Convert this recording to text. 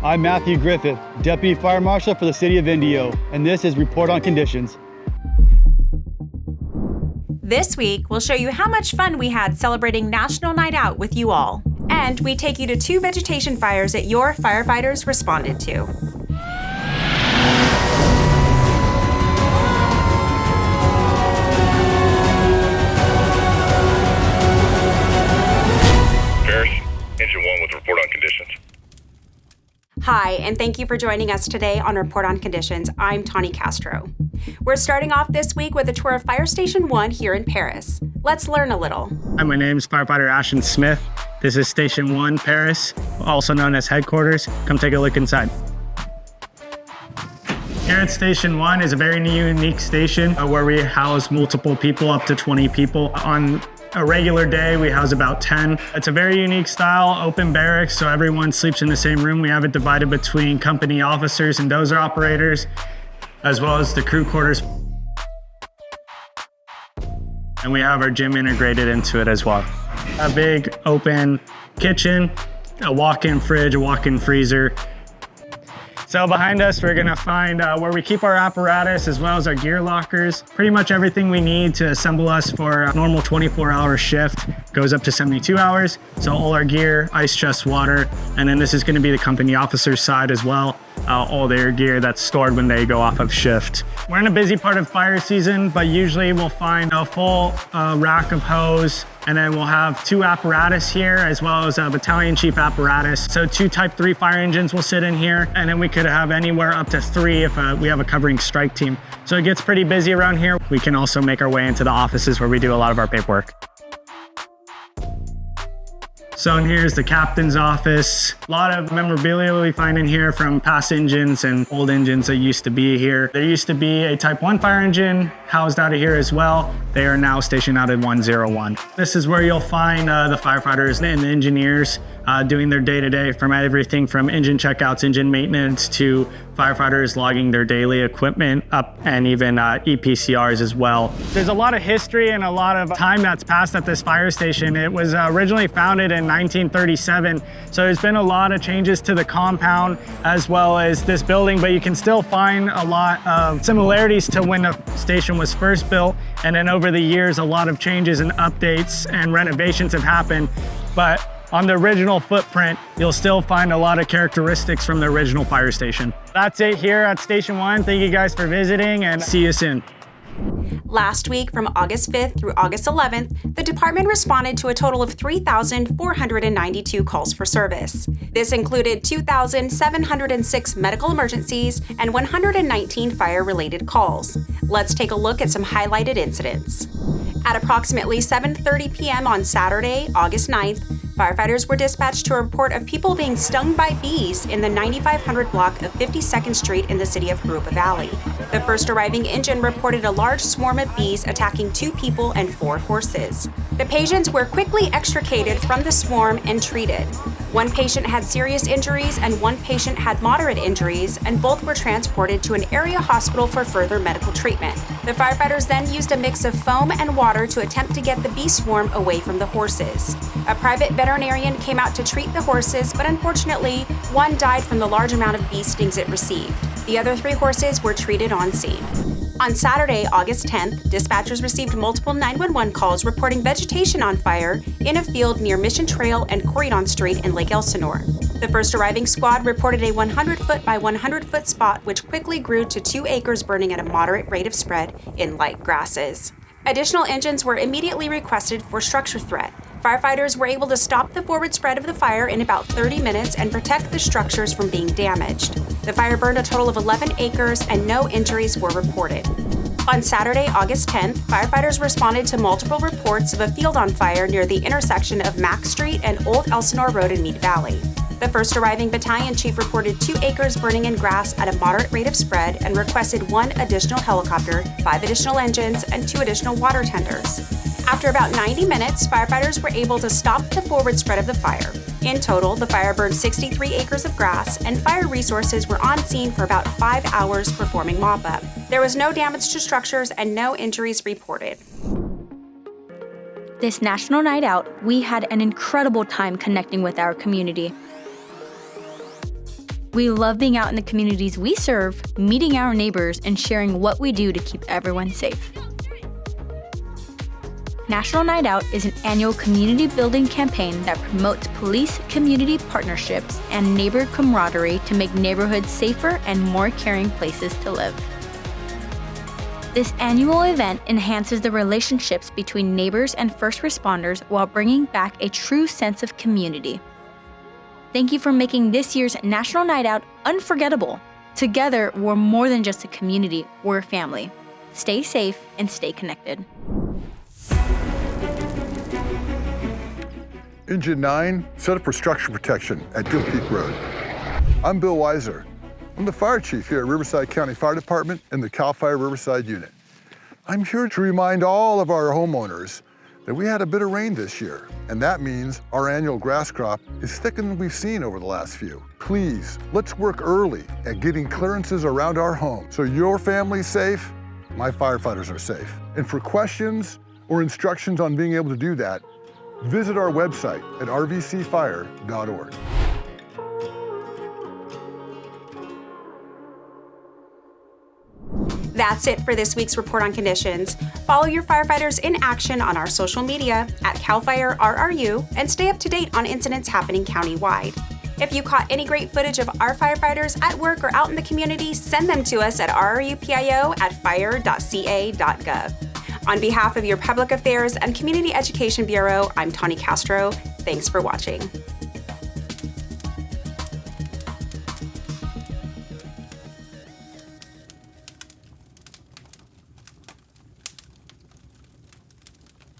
I'm Matthew Griffith, Deputy Fire Marshal for the City of Indio, and this is Report on Conditions. This week, we'll show you how much fun we had celebrating National Night Out with you all. And we take you to 2 vegetation fires that your firefighters responded to. Engine 1 with Report on Conditions. Hi, and thank you for joining us today on Report on Conditions. I'm Tawny Castro. We're starting off this week with a tour of Fire Station 1 here in Paris. Let's learn a little. Hi, my name is Firefighter Ashton Smith. This is Station 1, Paris, also known as headquarters. Come take a look inside. Here at Station 1 is a very unique station where we house multiple people, up to 20 people. On a regular day, we house about 10. It's a very unique style, open barracks, so everyone sleeps in the same room. We have it divided between company officers and dozer operators, as well as the crew quarters. And we have our gym integrated into it as well. A big open kitchen, a walk-in fridge, a walk-in freezer. So behind us, we're gonna find where we keep our apparatus as well as our gear lockers. Pretty much everything we need to assemble us for a normal 24-hour shift goes up to 72 hours. So all our gear, ice chest, water, and then this is gonna be the company officer's side as well. All their gear that's stored when they go off of shift. We're in a busy part of fire season, but usually we'll find a full rack of hose, and then we'll have 2 apparatus here, as well as a battalion chief apparatus. So 2 type 3 fire engines will sit in here, and then we could have anywhere up to 3 if we have a covering strike team. So it gets pretty busy around here. We can also make our way into the offices where we do a lot of our paperwork. So in here is the captain's office. A lot of memorabilia we find in here from past engines and old engines that used to be here. There used to be a Type 1 fire engine housed out of here as well. They are now stationed out at 101. This is where you'll find the firefighters and the engineers doing their day-to-day, from everything from engine checkouts, engine maintenance, to firefighters logging their daily equipment up, and even EPCRs as well. There's a lot of history and a lot of time that's passed at this fire station. It was originally founded in 1937, so there's been a lot of changes to the compound as well as this building, but you can still find a lot of similarities to when the station was first built, and then over the years a lot of changes and updates and renovations have happened. But on the original footprint, you'll still find a lot of characteristics from the original fire station. That's it here at Station 1. Thank you guys for visiting, and see you soon. Last week, from August 5th through August 11th, the department responded to a total of 3,492 calls for service. This included 2,706 medical emergencies and 119 fire-related calls. Let's take a look at some highlighted incidents. At approximately 7:30 p.m. on Saturday, August 9th, firefighters were dispatched to a report of people being stung by bees in the 9500 block of 52nd Street in the city of Jurupa Valley. The first arriving engine reported a large swarm of bees attacking 2 people and 4 horses. The patients were quickly extricated from the swarm and treated. 1 patient had serious injuries and 1 patient had moderate injuries, and both were transported to an area hospital for further medical treatment. The firefighters then used a mix of foam and water to attempt to get the bee swarm away from the horses. A private veterinarian came out to treat the horses, but unfortunately, 1 died from the large amount of bee stings it received. The other 3 horses were treated on scene. On Saturday, August 10th, dispatchers received multiple 911 calls reporting vegetation on fire in a field near Mission Trail and Corridon Street in Lake Elsinore. The first arriving squad reported a 100-foot by 100-foot spot, which quickly grew to 2 acres burning at a moderate rate of spread in light grasses. Additional engines were immediately requested for structure threat. Firefighters were able to stop the forward spread of the fire in about 30 minutes and protect the structures from being damaged. The fire burned a total of 11 acres and no injuries were reported. On Saturday, August 10th, firefighters responded to multiple reports of a field on fire near the intersection of Mack Street and Old Elsinore Road in Mead Valley. The first arriving battalion chief reported 2 acres burning in grass at a moderate rate of spread and requested 1 additional helicopter, 5 additional engines, and 2 additional water tenders. After about 90 minutes, firefighters were able to stop the forward spread of the fire. In total, the fire burned 63 acres of grass, and fire resources were on scene for about 5 hours performing mop-up. There was no damage to structures and no injuries reported. This National Night Out, we had an incredible time connecting with our community. We love being out in the communities we serve, meeting our neighbors, and sharing what we do to keep everyone safe. National Night Out is an annual community building campaign that promotes police-community partnerships and neighbor camaraderie to make neighborhoods safer and more caring places to live. This annual event enhances the relationships between neighbors and first responders while bringing back a true sense of community. Thank you for making this year's National Night Out unforgettable. Together, we're more than just a community, we're a family. Stay safe and stay connected. Engine 9, set up for structure protection at Deal Peak Road. I'm Bill Weiser. I'm the fire chief here at Riverside County Fire Department in the CAL FIRE Riverside Unit. I'm here to remind all of our homeowners that we had a bit of rain this year, and that means our annual grass crop is thicker than we've seen over the last few. Please, let's work early at getting clearances around our home so your family's safe, my firefighters are safe. And for questions or instructions on being able to do that, visit our website at rvcfire.org. That's it for this week's Report on Conditions. Follow your firefighters in action on our social media at CAL FIRE RRU and stay up to date on incidents happening countywide. If you caught any great footage of our firefighters at work or out in the community, send them to us at rrupio@fire.ca.gov. On behalf of your Public Affairs and Community Education Bureau, I'm Tawny Castro. Thanks for watching.